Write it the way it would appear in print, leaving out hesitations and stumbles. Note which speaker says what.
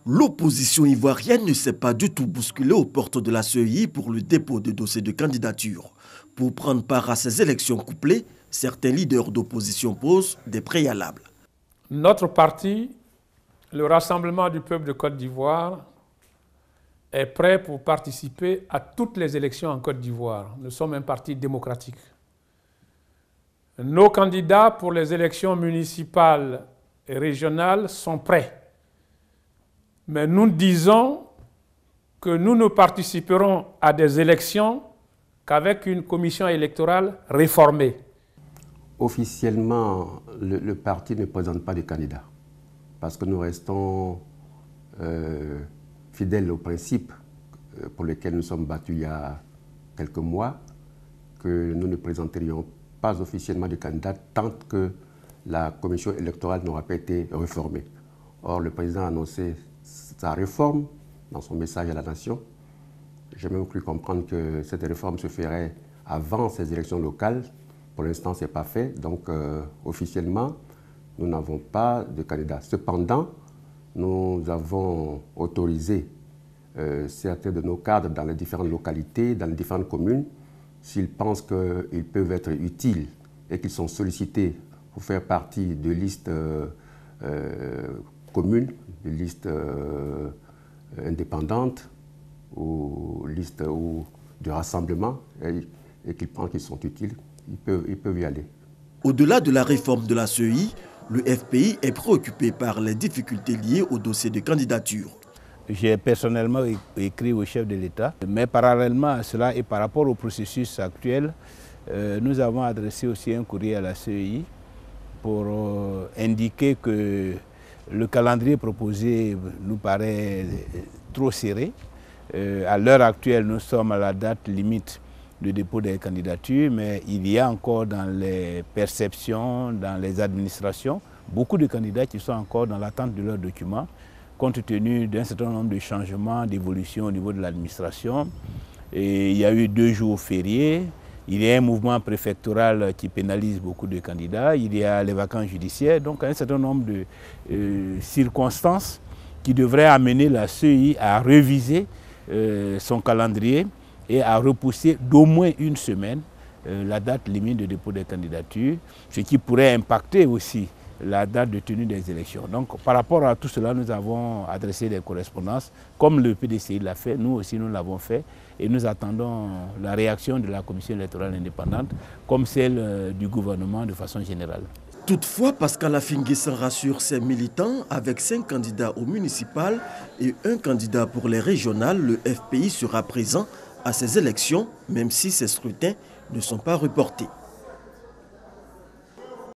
Speaker 1: L'opposition ivoirienne ne s'est pas du tout bousculée aux portes de la CEI pour le dépôt de dossiers de candidature. Pour prendre part à ces élections couplées, certains leaders d'opposition posent des préalables.
Speaker 2: Notre parti, le Rassemblement du peuple de Côte d'Ivoire, est prêt pour participer à toutes les élections en Côte d'Ivoire. Nous sommes un parti démocratique. Nos candidats pour les élections municipales et régionales sont prêts. Mais nous disons que nous ne participerons à des élections qu'avec une commission électorale réformée.
Speaker 3: Officiellement, le parti ne présente pas de candidat parce que nous restons fidèles aux principes pour lesquels nous sommes battus il y a quelques mois, que nous ne présenterions pas officiellement de candidat tant que la commission électorale n'aura pas été réformée. Or, le président a annoncé sa réforme dans son message à la nation. J'ai même cru comprendre que cette réforme se ferait avant ces élections locales. Pour l'instant, ce n'est pas fait. Donc, officiellement, nous n'avons pas de candidat. Cependant, nous avons autorisé certains de nos cadres dans les différentes localités, dans les différentes communes, s'ils pensent qu'ils peuvent être utiles et qu'ils sont sollicités pour faire partie de listes communes, de listes indépendantes ou listes de rassemblement et qu'ils pensent qu'ils sont utiles, ils peuvent y aller.
Speaker 1: Au-delà de la réforme de la CEI, le FPI est préoccupé par les difficultés liées au dossier de candidature.
Speaker 4: J'ai personnellement écrit au chef de l'État, mais parallèlement à cela et par rapport au processus actuel, nous avons adressé aussi un courrier à la CEI pour indiquer que le calendrier proposé nous paraît trop serré. À l'heure actuelle, nous sommes à la date limite de dépôt des candidatures, mais il y a encore dans les perceptions, dans les administrations, beaucoup de candidats qui sont encore dans l'attente de leurs documents, compte tenu d'un certain nombre de changements, d'évolutions au niveau de l'administration. Il y a eu 2 jours fériés, il y a un mouvement préfectoral qui pénalise beaucoup de candidats, il y a les vacances judiciaires, donc un certain nombre de circonstances qui devraient amener la CEI à réviser son calendrier et à repousser d'au moins une semaine la date limite de dépôt des candidatures, ce qui pourrait impacter aussi la date de tenue des élections. Donc par rapport à tout cela, nous avons adressé des correspondances, comme le PDCI l'a fait, nous aussi nous l'avons fait, et nous attendons la réaction de la Commission électorale indépendante, comme celle du gouvernement de façon générale.
Speaker 1: Toutefois, Pascal Affinguessan rassure ses militants, avec 5 candidats aux municipales et 1 candidat pour les régionales, le FPI sera présent à ces élections, même si ces scrutins ne sont pas reportés.